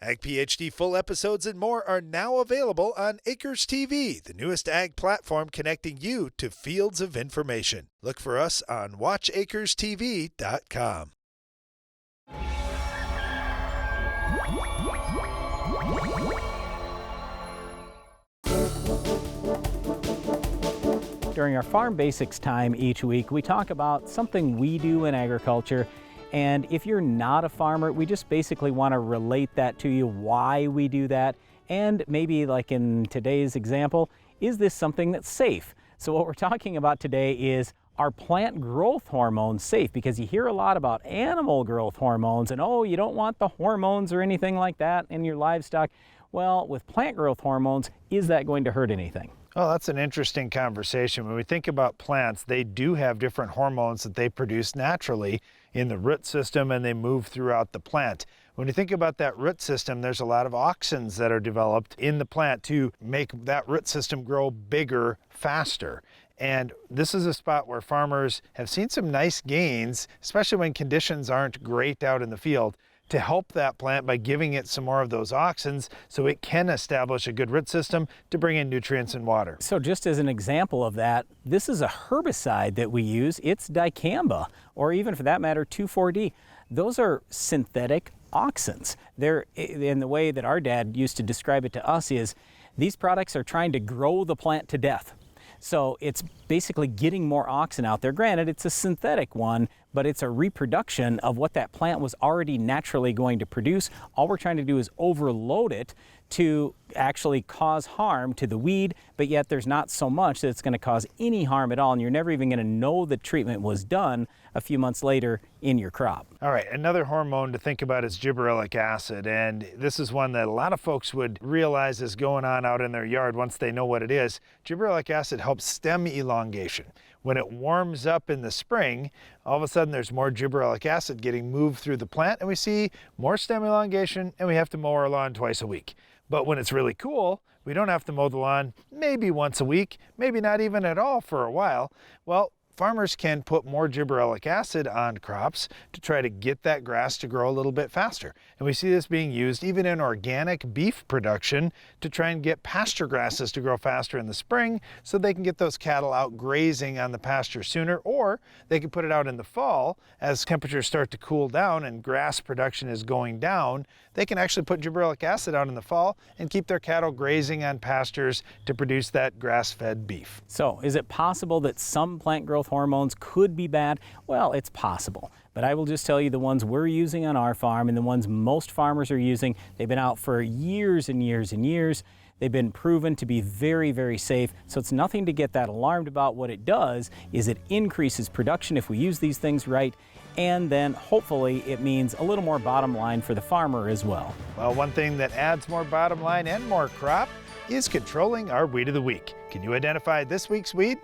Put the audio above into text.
Ag PhD full episodes and more are now available on Acres TV, the newest ag platform connecting you to fields of information. Look for us on watchacrestv.com. During our Farm Basics time each week, we talk about something we do in agriculture. And if you're not a farmer, we just basically want to relate that to you, why we do that. And maybe like in today's example, is this something that's safe? So what we're talking about today is, are plant growth hormones safe? Because you hear a lot about animal growth hormones and, oh, you don't want the hormones or anything like that in your livestock. Well, with plant growth hormones, is that going to hurt anything? Oh, that's an interesting conversation. When we think about plants, they do have different hormones that they produce naturally in the root system, and they move throughout the plant. When you think about that root system, there's a lot of auxins that are developed in the plant to make that root system grow bigger, faster. And this is a spot where farmers have seen some nice gains, especially when conditions aren't great out in the field, to help that plant by giving it some more of those auxins so it can establish a good root system to bring in nutrients and water. So just as an example of that, this is a herbicide that we use. It's dicamba, or even for that matter, 2,4-D. Those are synthetic auxins. They're, in the way that our dad used to describe it to us, is these products are trying to grow the plant to death. So it's basically getting more auxin out there. Granted, it's a synthetic one, but it's a reproduction of what that plant was already naturally going to produce. All we're trying to do is overload it to actually cause harm to the weed, but yet there's not so much that it's going to cause any harm at all, and you're never even going to know the treatment was done a few months later in your crop. All right, another hormone to think about is gibberellic acid, and this is one that a lot of folks would realize is going on out in their yard once they know what it is. Gibberellic acid helps stem elongation. When it warms up in the spring, all of a sudden there's more gibberellic acid getting moved through the plant, and we see more stem elongation, and we have to mow our lawn twice a week. But when it's really cool, we don't have to mow the lawn maybe once a week, maybe not even at all for a while. Well, farmers can put more gibberellic acid on crops to try to get that grass to grow a little bit faster. And we see this being used even in organic beef production to try and get pasture grasses to grow faster in the spring so they can get those cattle out grazing on the pasture sooner, or they can put it out in the fall as temperatures start to cool down and grass production is going down. They can actually put gibberellic acid out in the fall and keep their cattle grazing on pastures to produce that grass-fed beef. So, is it possible that some plant growth hormones could be bad? Well, it's possible. But I will just tell you the ones we're using on our farm and the ones most farmers are using, they've been out for years and years and years. They've been proven to be very, very safe. So it's nothing to get that alarmed about. What it does is it increases production if we use these things right. And then hopefully it means a little more bottom line for the farmer as well. Well, one thing that adds more bottom line and more crop is controlling our weed of the week. Can you identify this week's weed?